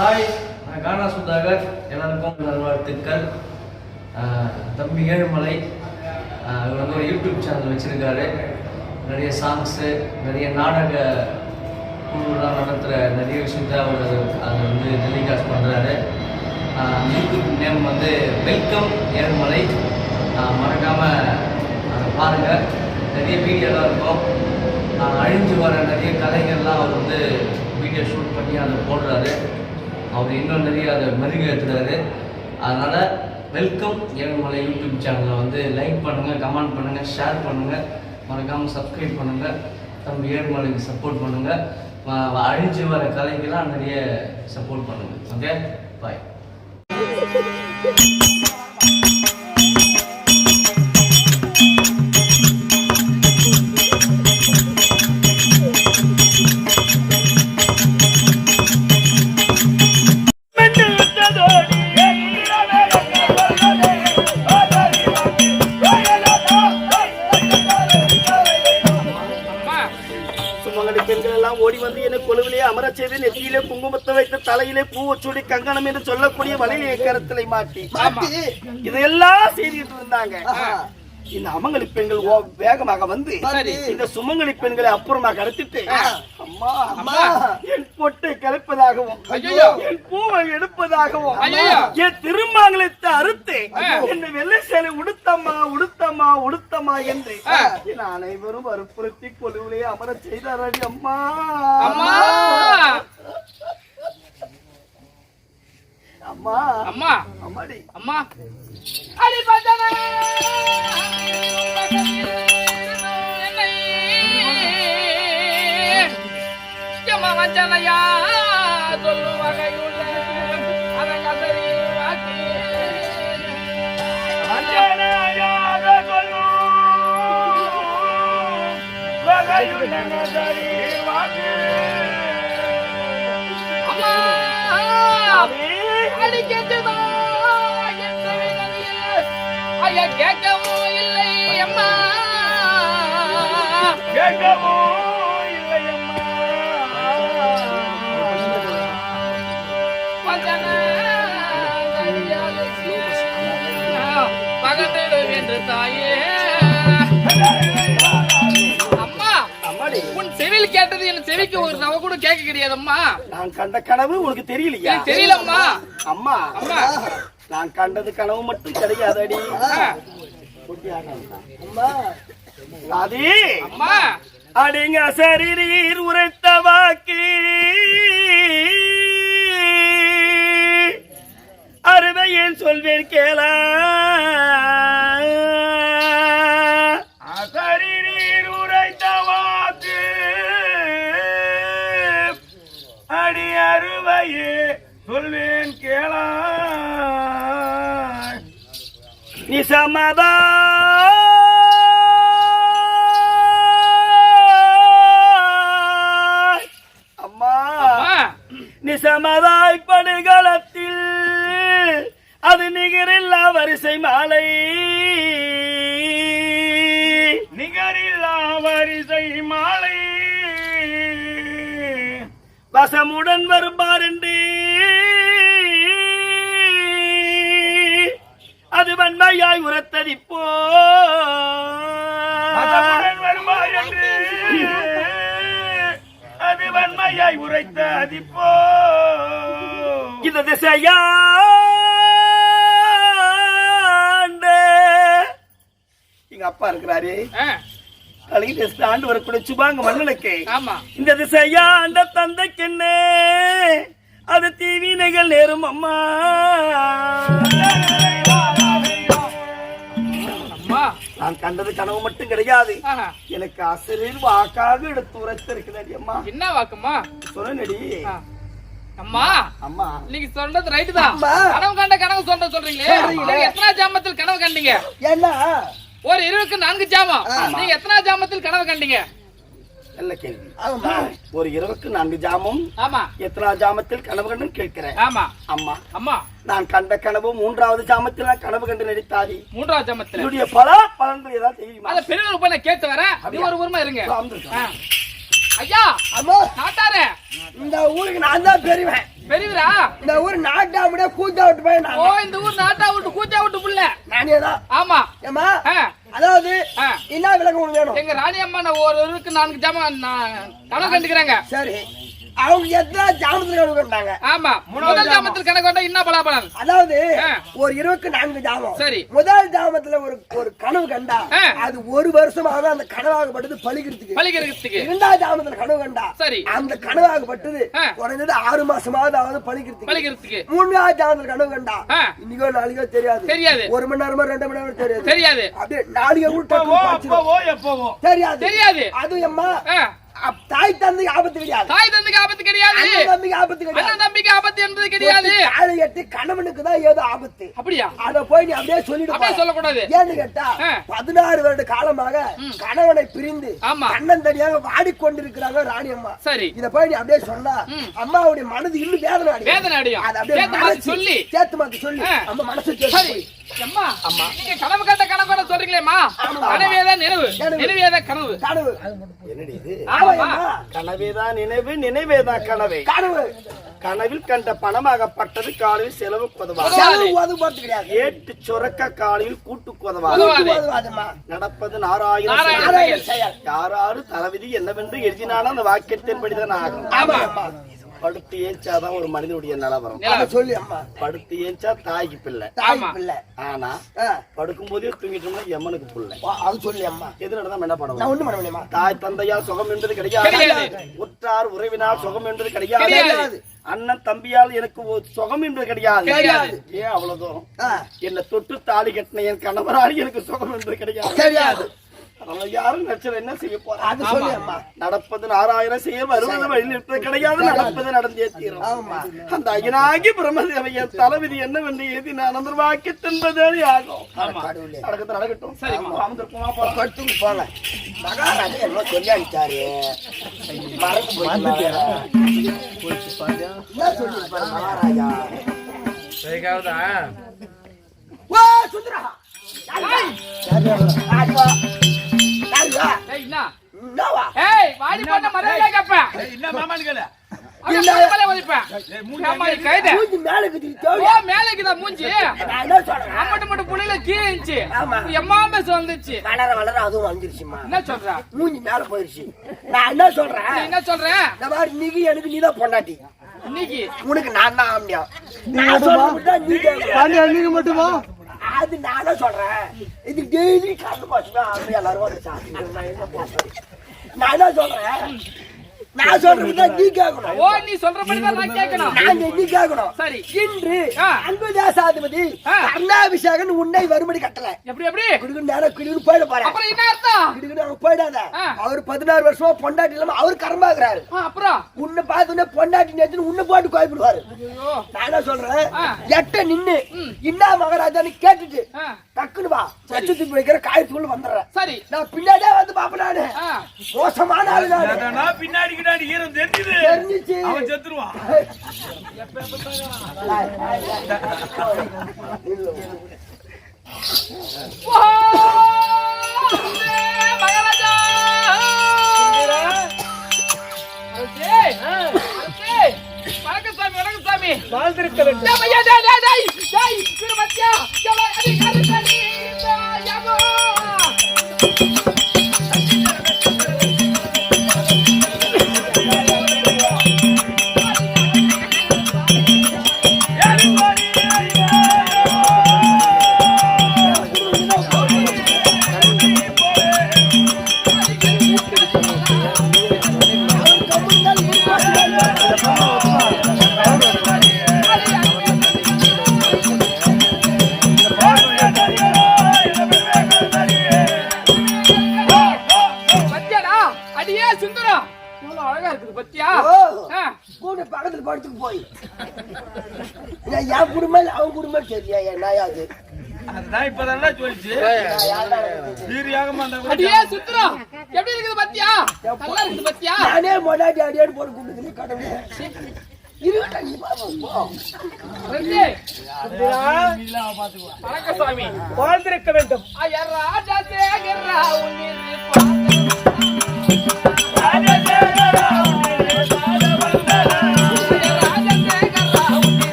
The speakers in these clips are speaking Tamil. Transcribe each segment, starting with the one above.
ஹாய், நான் கானா சுதாகர். எல்லாருக்கும் நல்வாழ்த்துக்கள். தம்பி ஏழுமலை இவர் வந்து ஒரு யூடியூப் சேனல் வச்சுருக்காரு. நிறைய சாங்ஸு, நிறைய நாடக குழுலாம் நடத்துகிற நிறைய விஷயத்த அவர் அதை வந்து டெலிகாஸ்ட் பண்ணுறாரு. யூடியூப் நேம் வந்து வெல்கம் ஏழுமலை. மறக்காமல் அதை பாருங்கள். நிறைய வீடியோலாம் இருக்கும். அழிஞ்சு வர நிறைய கலைகள்லாம் அவர் வந்து வீடியோ ஷூட் பண்ணி அதை போடுறாரு. அவர் இன்னும் நிறைய அதை மெருகேற்றுறாரு. அதனால் வெல்கம் ஏழுமலை யூடியூப் சேனலை வந்து லைக் பண்ணுங்கள், கமெண்ட் பண்ணுங்கள், ஷேர் பண்ணுங்கள், மறக்காமல் சப்ஸ்கிரைப் பண்ணுங்கள். தம்பி ஏழுமலைக்கு சப்போர்ட் பண்ணுங்கள். அழிஞ்சு வர கலைக்கெல்லாம் நிறைய சப்போர்ட் பண்ணுங்கள். ஓகே, பாய். பெண்கள் எல்லாம் ஓடி வந்து என்னை கொலுவிலே அமர செய்து நெற்றியிலே குங்குமத்தை வைத்து தலையிலே பூவச்சூடி கங்கணம் என்று சொல்லக்கூடிய வலையிலே கரத்திலே மாட்டி இதையெல்லாம் செய்துட்டு இருந்தாங்க. இந்த அமங்கலி பெண்கள் வேகமாக வந்து இந்த சுமங்கலி பெண்களை அப்புறமா கடத்திட்டு அம்மா அம்மா என் பொட்டை கலைப்பதாகவும் என் பூவை எடுப்பதாகவும் என் திருமாங்கலத்தை அறுத்து என்னை வெள்ளை சேலை உடுத்தம்மா உடுத்தம்மா உடுத்தம்மா என்று என் அனைவரும் வற்புறுத்தி கொலுவிலே அமர செய்தாரடி அம்மா அம்மா அம்மா அம்மா அம்மாடி அம்மா அடி பதன யமா வஞ்சனையா சொல்லு வகையுள்ள அதங்கதரி வாக்கி வஞ்சனையா சொல்லு வகையுள்ள அதங்கதரி வாக்கி அம்மா அடி கேட்டதா ஐயா கேட்கவோ இல்லை அம்மா கேட்கவோ இல்லை அம்மா பகத்திடும் என்று தாயே அம்மா உன் செவியில் கேட்டது என் செவிக்கு ஒரு தவ கூட கேட்க கிடையாதம்மா. நான் கண்ட கனவு உனக்கு தெரியலையா? தெரியலம்மா. அம்மா அம்மா நான் கண்டது கனவு மட்டும் கிடையாதடி. அம்மா அடிங்க சரீர் உரைத்த வாக்கு அறுவையில் சொல்வேன் கேள சரீர் உரைத்த வாக்கு அடி அறுவையே சொல்வேன் கேளா நிசமதா அம்மா நிசமதாய் படுகளத்தில் அது நிகரில்லா வரிசை மாலை நிகரில்லா வரிசை மாலை வசமுடன் வருவார் என்று அது வன்மையாய் உரத்ததிப்போ வருவார் என்று அது வன்மையாய் உரைத்ததிப்போ இந்த திசையா எங்க அப்பா இருக்கிறாரு கலிங்க ஆண்டு வரக்கூடிய சுபாங்க மன்னனுக்கு இந்த திசையா அந்த தந்தைக்கு என்ன அது தீவினைகள் நேரும் அம்மா நான் கண்டது கனவு மட்டும் கிடையாது. எனக்கு அசரீர் வாக்காக எடுத்து உரைத்திருக்கிறாடி அம்மா. என்ன வாக்குமா சொன்னடி அம்மா? அம்மா நீங்க சொல்றது ரைட் தான். கனவு கண்ட கனவு சொல்றீங்களே, எத்தனை ஜாமத்தில் கனவு கண்டீங்க? என்ன ஒரு 24 ஜாமம். நீங்க எத்தனை ஜாமத்தில் கனவு கண்டீங்க? நல்ல கேள்வி. ஒரு 24 ஜாமம். ஆமா. எத்தனை ஜாமத்தில் கனவு கண்டு கேட்கிறேன். ஆமா அம்மா அம்மா நான் கண்ட கனவு 3வது ஜாமத்தில் நான் கனவு கண்டு நடித்தாதி. 3வது ஜாமத்தில் என்னுடைய பல பலன்கள் ஏதாவது தெரியுமா? அத பெரியவர் போய் நான் கேட்டு வரேன். நீ ஒரு ஊர்மா இருங்க. ஐயா அம்மா நாட்டாரே இந்த ஊருக்கு நான் தான் பெரியவன். பெரியவரா? இந்த ஊர் நாட்டா விட கூச்சா விட்டு போய் ஓ இந்த ஊர் நாட்டா விட்டு கூச்சா விட்டு புள்ள நானே தான் ஆமா ஏமா அதாவது என்ன விளக்கம் உங்களுக்கு வேணும் எங்க ராணி அம்மா நான் ஒருக்கு 4 ஜாமான் கணக்கு கண்டுக்கறாங்க சரி அவங்க எத்தனை ஜாமத்துல கணக்கு கண்டாங்க ஆமா முதல் ஜாமத்துல கணக்கு கண்டா என்ன பலாபலன் அதாவது ஒரு 24 ஜாமம் சரி முதல் ஜாமத்துல ஒரு கனவு கண்டா அது ஒரு வருஷமாக அந்த கனவாகப்பட்டது பலிக்கிறதுக்கு இரண்டாவது ஜாமத்துல கனவு கண்டா சரி அந்த கனவாகப்பட்டது குறைஞ்சது 6 மாசமாவது பலிக்கிறதுக்கு மூணாவது ஜாமத்துல கனவு கண்டா இன்னைக்கோ நாளைக்கோ தெரியாது 1 மணி நேரமா 2 மணி நேரம் தெரியாது அப்படியே நாளைக்கு கூட தெரியாது அது அம்மா தாய் தந்தைக்கு ஆபத்து கிடையாது தம்பிக்கு ஆபத்து என்பது கிடையாது ஆளு எட்டு கணவனுக்கு தான் ஏதோ ஆபத்து அப்படியா அத போய் நீ அப்படியே சொல்லக்கூடாது ஏன்னு கேட்டா 16 வருட காலமாக கணவனை பிரிந்து கண்ணன் தனியாக வாடிக்கொண்டிருக்கிறாங்க ராணி அம்மா சரி இத போய் நீ அப்படியே சொன்னா அம்மாவுடைய மனது இன்னும் வேதனை அடையும் அதை அப்படியே சொல்லி சேர்த்து மாத்தி சொல்லி அம்மா மனசு சரி அம்மா அம்மா நீங்க கனவு கண்ட கனவோட சொல்றீங்களேம்மா கனவேதான் நினைவேதான் கனவு என்னடி இது கனவேதான் நினைவேதான் கனவு கனவில் கண்ட பணமாகப்பட்டது காலையில் செலவு கொதவாது ஏட்டு சுரக்க காலையில் கூட்டு கொதவாது நடப்பது 4000 யாராரு தலைவிதி என்னவென்று எழுதினாலும் அந்த வாக்கியத்தின்படிதான் ஆகும் படுத்து ஏஞ்சாதான் ஒரு மனிதனுடைய நிலவரம் சொல்லி படுத்து ஏஞ்சா தாய்க்கு பிள்ளை ஆனா படுக்கும் போதே தூங்கிட்டோம்னா எம்மனுக்கு பிள்ளை அது சொல்லி அம்மா எது நடந்தா என்ன பண்ணுவோம் தாய் தந்தையால் சுகம் என்பது கிடையாது உற்றார் உறவினால் சுகம் என்பது கிடையாது அண்ணன் தம்பியால் எனக்கு சுகம் என்பது கிடையாது ஏன் அவ்வளவு தூரம் என்ன தொட்டு தாலி கட்டின என் கணவரால் எனக்கு சுகம் என்பது கிடையாது யாரும் என்ன செய்ய போறாங்க நடப்பது 4000 செய்ய வருவது வழியில் இருப்பது கிடையாது நடப்பது நடந்தே தீரும் அந்த அயனாகி பிரம்மதேவையன் தலைவிதி என்னவென்று எழுதி நான் வாக்கி தின்பதே ஆகும் நடக்கட்டும் போல மகாராஜா என்ன சொல்லி அடிச்சாரு மகாராஜா பொண்டாட்டி உனக்கு நான் தான் ஆம்பியா மட்டுமா அது நானே சொல்றேன் இது டெய்லி கண்ணு பாசுனா எல்லாரும் வந்து நான் என்ன சொல்றேன் நான் சொல்றேன் நீ கேட்கணும் ஓ நீ சொல்றபடி தான் நான் கேட்கணும் நான் நீ கேட்கணும் சரி இன்று அன்பு தேசாதிபதி கர்ணாபிஷேகன் உன்னை வரும்படி கட்டல எப்படி குடுகு நேரா குடுகு போய்ட பாரு அப்புறம் என்ன அர்த்தம் குடுகு அங்க போய்டாத அவர் 16 வருஷமா பொண்டாட்டி இல்லாம அவர் கர்மாக்குறாரு அப்புறம் உன்னை பார்த்துனே பொண்டாட்டி நேத்து உன்னை போட்டு கோய்பிடுவாரு ஐயோ நான் என்ன சொல்றேன் எட்ட நின்னு இன்னா மகாராஜான்னு கேட்டுட்டு டக்குனு வா சச்சுத்தி வைக்கிற காயத்துக்குள்ள வந்துறேன் சரி நான் பின்னாடியே வந்து பாப்ப நானு மோசமான ஆளு நான் பின்னாடி கிடாடி ஈரம் தெரிஞ்சுது அவன் செத்துருவான் மகாராஜா வணக்கம் சாமி வாழ்ந்திருக்க வேண்டும் பக்கத்துல படுத்துக்கு போய் என் குடும்பம் அவன் குடும்பம் சரியா என்னது அதுதான் இப்பதான் சொல்லிச்சு எப்படி இருக்குது பத்தியா நல்லா இருக்குது பத்தியா நானே மொடாட்டி அடியாடு போட்டு கூட்டுக்கு கடவுளே சாமி வாழ்ந்திருக்க வேண்டும்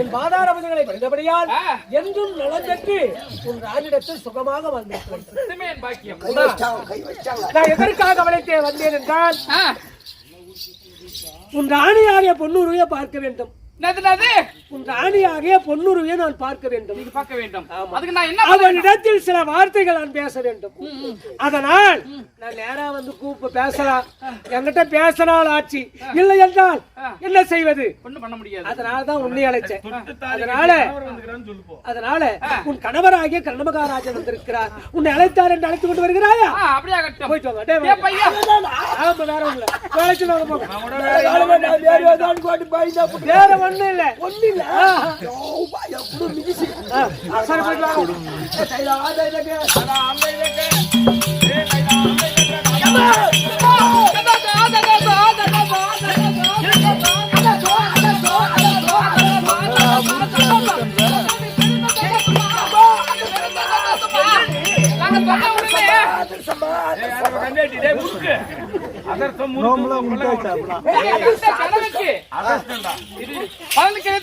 என் பாதார பதங்களை படித்தபடியால் என்றும் நலம் பெற்று உன் ராணிடத்தில் சுகமாக வந்திருக்கிறேன் பாக்கியம். நான் எதற்காக அவளைத்தே வந்தேன் என்றால் உன் ராணியாகிய பொன்னுருவியை பார்க்க வேண்டும். உன் ராணியாகிய பொன்னுருவியை நான் பார்க்க வேண்டும். நீங்க பார்க்க வேண்டும். அதுக்கு நான் என்ன அவனிடத்தில் சில வார்த்தைகள் நான் பேச வேண்டும். அதனால் நான் நேரா வந்து கூப்ப பேசலாம். என்கிட்ட பேசனால் ஆட்சி, இல்லை என்றால் என்ன செய்வது? ஒண்ணும் பண்ண முடியாது. அதனாலதான் உன்னை அழைச்சேன். அதனால உன் கணவராகிய கர்ணமகாராஜன் வந்திருக்கிறார். உன்னை அழைத்தார் என்று அழைத்து கொண்டு வருகிறாயா? அப்படியே ஆகட்டும். போயிட்டு வாங்க. வேற ஒண்ணு இல்ல. சரி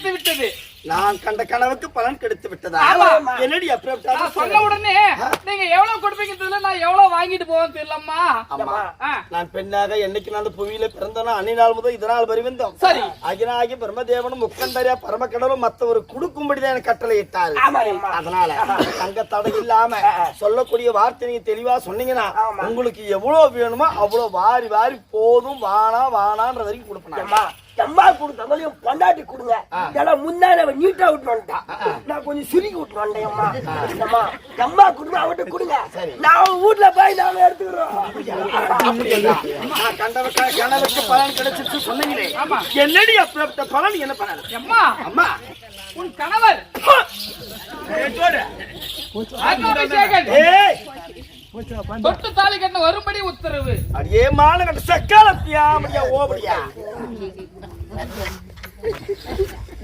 போயிட்டு விட்டது. நான் கண்ட கனவுக்கு பலன் கிடைத்து விட்டதா? என்னடி சொன்ன உடனே நீங்க எவ்வளவு கொடுப்பீங்க நான் எவ்வளவு வாங்கிட்டு போவேன் தெரியலம்மா. நான் பெண்ணாக என்னைக்கு நான் புவியில பிறந்தனோ அன்னிநாள் முதல் இதனால் வருவிந்தோம். சரி, அகினாகி பிரம்மதேவனும் முக்கண்டரியா பரமக்கடலும் மற்றவர் கொடுக்கும்படிதான் எனக்கு கட்டளை இட்டாரு. அதனால தங்க தடை இல்லாம சொல்லக்கூடிய வார்த்தை நீங்க தெளிவா சொன்னீங்கன்னா உங்களுக்கு எவ்வளவு வேணுமோ அவ்வளவு வாரி வாரி போதும், வானா வானான்ற வரைக்கும் கொடுப்பேன். எம்மா கொடுத்தவங்களையும் பொண்டாட்டி கொடுங்க. ஏன்னா முன்னாடி நீட்டா விட்டு வந்துட்டான், நான் கொஞ்சம் சுருக்கி விட்டு வந்தேன். அம்மா எம்மா கொடுங்க, அவட்ட கொடுங்க. நான் வீட்டுல போய் நாங்க எடுத்துக்கிறோம். கனவுக்கு பலன் கிடைச்சிட்டு சொன்னீங்களே, என்னடி அப்ப பலன் என்ன பண்ணல? அம்மா அம்மா உன் கணவர் தொட்டு தாலி கட்ட வரும்படி உத்தரவு. அடியே மாலை கட்ட சக்காலத்தியா முடியா ஓபடியா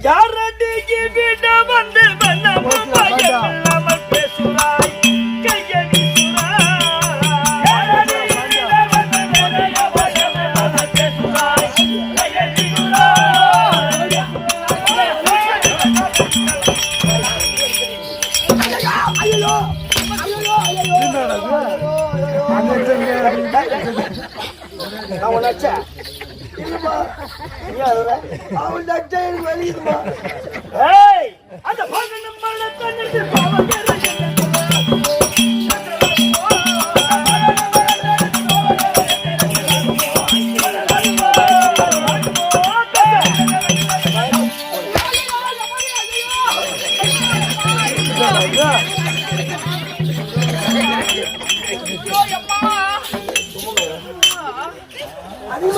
யாரடிக்கு விட வந்து வண்ணமும் பயமில்லாமல் பேசுறாய் கையடி சுறாய். யாரடிக்கு விட வந்து வண்ணமும் பேசுறாய் கையடி சுறாய். ஐயோ அவன் நச்சா அவன் நச்சா எனக்கு வலிக்குதுமா. அந்த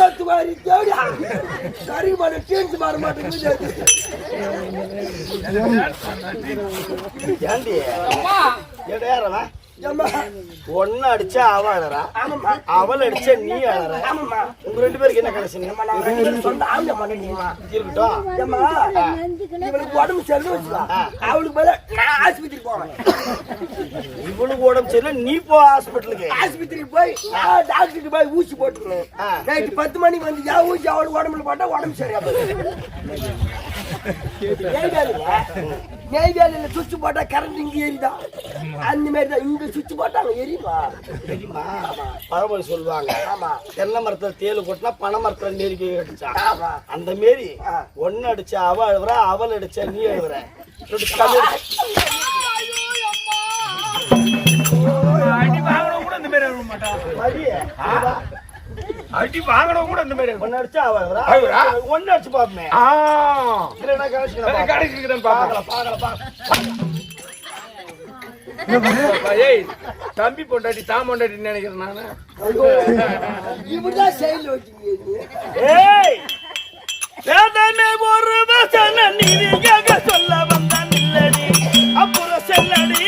அதிகமாரி தேடி கரிமான சேஞ்சு மாற மாட்டேங்குது. ஏண்டி ஏடா ஒன்னு அடிச்சா அவ அழறா, அவள் அடிச்சா நீ அழற. உங்க ரெண்டு பேருக்கு என்ன கடைசி இருக்கட்டும். இவளுக்கு உடம்பு சரியில்லை வச்சுக்கா, அவளுக்கு பதிலா நான் ஆஸ்பத்திரி போவேன். இவளுக்கு உடம்பு சரியில்லை, நீ போ ஹாஸ்பிட்டலுக்கு. ஆஸ்பத்திரிக்கு போய் டாக்டருக்கு போய் ஊசி போட்டுக்கணும். நைட்டு 10 மணிக்கு வந்து ஊசி அவளுக்கு உடம்புல போட்டா உடம்பு சரியா போயிடும். நெய்வேலியில சுவிட்ச் போட்டா கரண்ட் இங்க எரியுதா, அந்த மாதிரி தான் இங்க சுவிட்ச் போட்டாங்க எரியுமா. தெரியுமா பழமொழி சொல்லுவாங்க, தென்னை மரத்துல தேலு போட்டுனா பனை மரத்துல நெருக்கி அடிச்சா. அந்த மாரி ஒன்னு அடிச்சா அவ அழுவுற, அவள் அடிச்சா நீ அழுவுற. அடி வாங்கணும் கூட இந்த மாதிரி அழுவ மாட்டா. அடி வாங்கணும் கூட இந்த மாதிரி ஒன்னு அடிச்சா அவ அழுவுறா, ஒன்னு அடிச்சு பாப்பமே. தம்பி பொண்டாட்டி தான் பொண்டாட்டி நினைக்கிறேன் நானு. இப்படிதான் செயல் வச்சுக்கீங்க. ஒரு வசன நீதியாக சொல்ல வந்தான் இல்லடி அப்புறம் செல்லடி.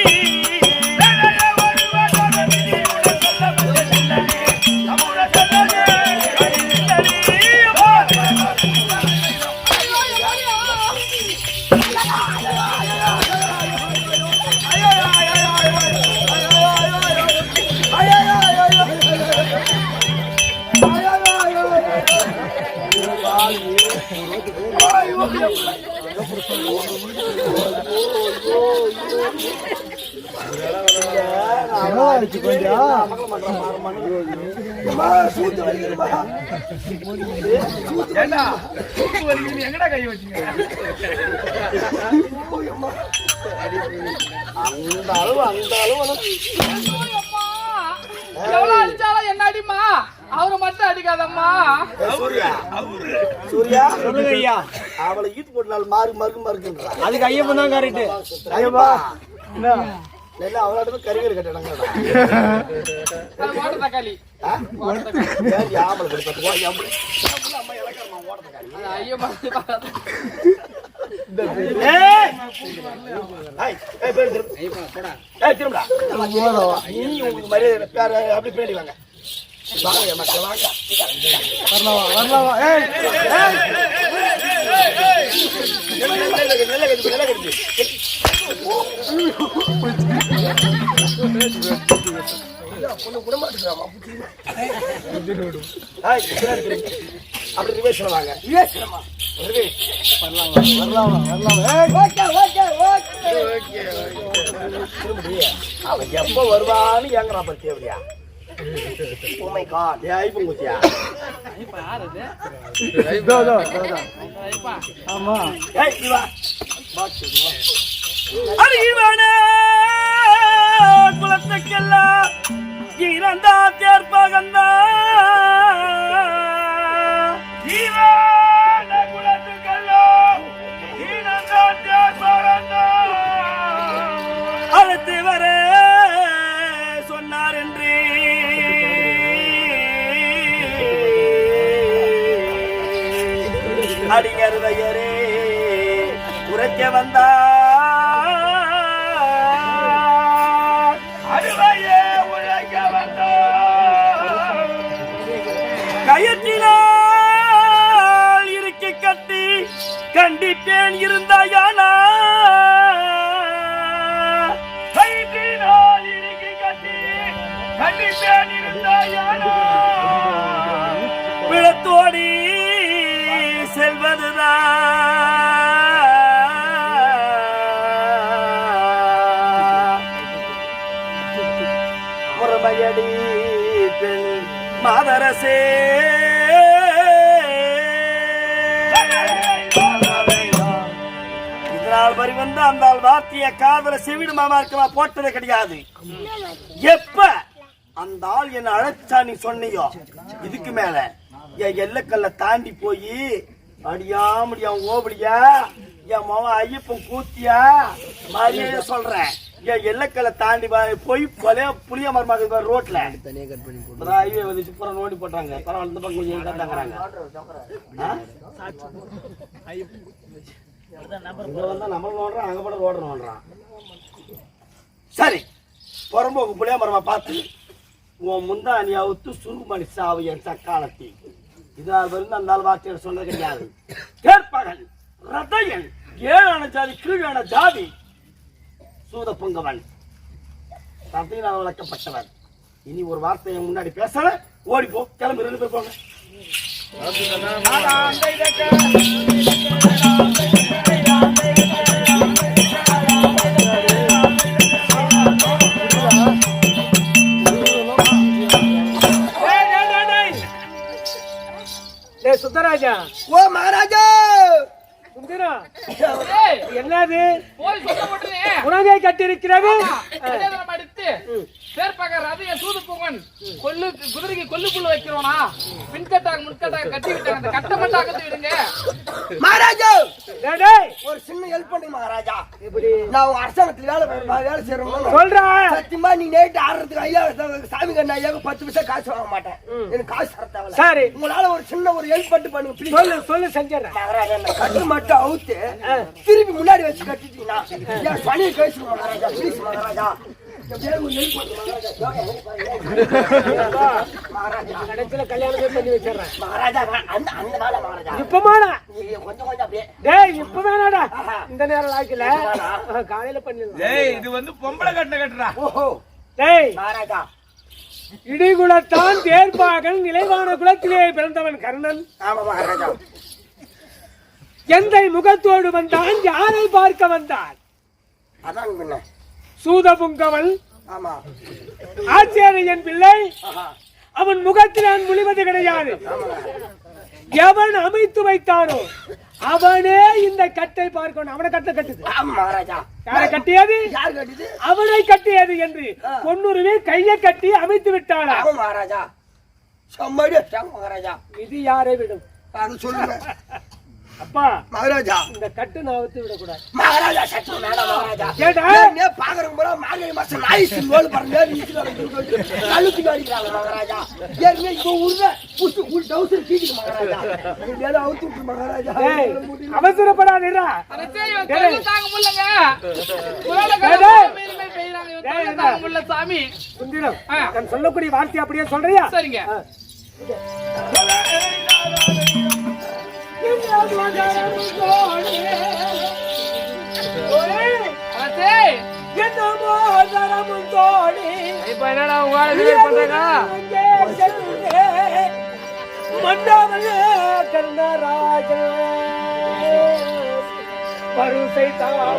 எங்கடா கை வச்சீங்க? அந்த அளவு எவ்வளவு அடிச்சாலும் என்ன அடிமா, அவரை மட்டும் அடிக்காதம்மா. சூர்யா சொல்லுங்க ஐயா. அவளை ஈட்டு போட்டு மறுக்குன்றா. அதுக்கு ஐயப்பன் தான் கரெக்ட். ஐயப்பா அவளாட்டு கறிகள் கட்டணங்க தக்காளி அப்படி பேடி வாங்க மக்கள் வாங்க அப்படி ரிவேஷன் வாங்க அவன் எப்ப வருவான்னு ஏங்கறா பத்தி அப்படியா குலத்துக்கெல்லாம் இறந்தா தேர்ப்பகந்தா குலத்துக்கெல்லாம் இறந்தா தேர்ப்பகந்தா அழைத்து வர சொன்னார் என்று அடிகருதையரே உரைக்க வந்தா அருவையே உழைக்க வந்தா கயத்தினால் இறுக்கி கட்டி கண்டிப்பேன் இருந்தாயானா கயிற்றினால் இறுக்கி கட்டி கண்டிப்பேன் இருந்தாயானா விழத்தோடி செல்வதுதான் முறைமையடி பெண் மாதரசே இதனால் வரி வந்து அந்த வார்த்தைய காதல செவிடு மாமா இருக்கலாம் போட்டதே கிடையாது. எப்ப அந்த ஆள் என்ன அழைச்சா நீ சொன்னியோ இதுக்கு மேல என் எல்லைக்கல்ல தாண்டி போய் அடியா முடியும் ஓபடியா என் மாவன் ஐயப்பன் கூத்தியா மாதிரியே சொல்றேன். என் எல்லைக்கல்ல தாண்டி போய் கொலைய புளிய மரமாக ரோட்ல ஹைவே வந்து சூப்பரா நோண்டி போட்டாங்க. பரவாயில்ல இந்த பக்கம் கொஞ்சம் தாங்கிறாங்க. நம்ம நோடுறான் அங்க போட ரோட நோடுறான். சரி புறம்போக்கு புளிய மரமா பார்த்து உன் முந்தானி அவுத்து சுருகுமணி சாவு என் சக்காலத்தி இதனால் வந்து அந்த வார்த்தையில் சொன்னது கிடையாது. கேட்பகன் ரதையன் ஏழான ஜாதி கீழான ஜாதி சூத பொங்கவன் ரத்தையினால் வளர்க்கப்பட்டவன். இனி ஒரு வார்த்தையை முன்னாடி பேசல ஓடிப்போ கிளம்பி 2 பேர் போங்க. சுந்தராஜா ஓ மகாராஜா என்னது உணவை கட்டிருக்கிறது? குதிரைக்கு கொல்லு புல்லு வைக்கிறோனா பின்கட்டாக முன்கட்டாக கட்டி விட்டாங்க. கட்ட மட்டும் அகத்து விடுங்க மகாராஜா. ஒரு சின்ன ஹெல்ப் பண்ணுங்க மகாராஜா. நான் உங்க அரசாங்கத்துல வேலை செய்யறோம் சொல்றேன். சத்தியமா நீ நைட்டு ஆடுறதுக்கு ஐயா சாமி கண்ணா ஐயா 10 பைசா காசு வாங்க மாட்டேன். எனக்கு காசு தரத்தாவல. சரி உங்களால ஒரு சின்ன ஒரு ஹெல்ப் பண்ணிட்டு பண்ணுங்க ப்ளீஸ். சொல்லு செஞ்சிடறேன் மகாராஜா. கட்டு மட்டும் அவுத்து திருப்பி முன்னாடி வச்சு கட்டிட்டீங்கன்னா என் பணியை பேசுங்க மகாராஜா ப்ளீஸ் மகாராஜா. கடைசியில கல்யாணமே பண்ணி வச்சிடறேன் மகாராஜா. அந்த அந்த வேலை மகாராஜா இப்பமாடா கொஞ்சம் கொஞ்சம் அப்படியே டேய் இப்ப வேணாடா இந்த நேரம் ஆக்கல காலையில பண்ணிடலாம். இது வந்து பொம்பளை கட்டுறா. ஓஹோ டேய் மகாராஜா. இடிகுலத்தான் தேர்ப்பாகன் நிலைவான குலத்திலே பிறந்தவன் கர்ணன். ஆமா மகாராஜா. எந்த முகத்தோடு வந்தான்? யாரை பார்க்க வந்தான்? அதான் பின்ன. சூதபுங்கவன் ஆமா. ஆச்சாரியன் பிள்ளை. அவன் முகத்தில் நான் முழிவது கிடையாது. எவன் அமைத்து வைத்தானோ அவனே இந்த கட்டை பார்க்கணும். அவனை கட்டை கட்டுது. மகாராஜா. யாரை கட்டியது? யார் கட்டியது? அவனை கட்டியது என்று பொன்னுருவே கையை கட்டி அமைத்து விட்டாளா? மகாராஜா. சம்மாடி மகாராஜா. இது யாரை விடும்? அது சொல்லுங்க. அப்பா மகாராஜா, இந்த கட்டு நான் விட்டு விடக்கூடாது. மகாராஜா சட்டு வேணாம் மகாராஜா. கேட்டா பாக்குறவங்க போல மார்கழி மாசம் நாய் சிங்கோல் பாருங்க கழுத்துக்கு அடிக்கிறாங்க மகாராஜா. ஏற்கனவே இப்போ உருவ புட்டு ஃபுல் டவுசர் கீக்குது மகாராஜா. ஏதோ அவுத்து விட்டு மகாராஜா. அவசரப்படாதீரா. தாங்க முடியலங்க. தாங்க முடியல சாமி. சுந்தரம், நான் சொல்லக்கூடிய வார்த்தை அப்படியே சொல்றியா? சரிங்க. பருசை தாமோ